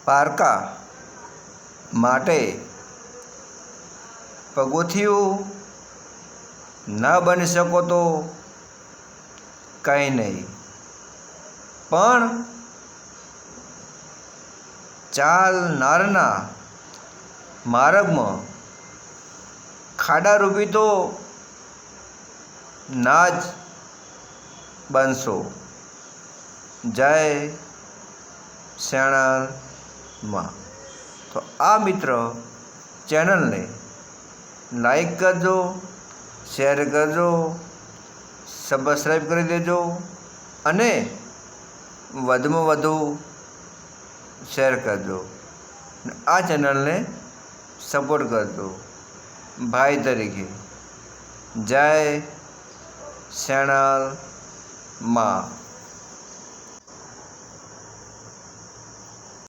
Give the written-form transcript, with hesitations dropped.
પારકા માટે પગથિયું ન બની શકો તો કંઈ નહીં, પણ ચાલનારના માર્ગમાં ખાડારૂપી તો ના જ બનશો. જય શેણામાં. તો આ મિત્ર ચેનલને લાઈક કરજો, શેર કરજો, સબસ્ક્રાઈબ કરી દેજો અને વધુમાં વધુ શેર કરજો. આ ચેનલને સપોર્ટ કરજો ભાઈ તરીકે. જય શેણામાં.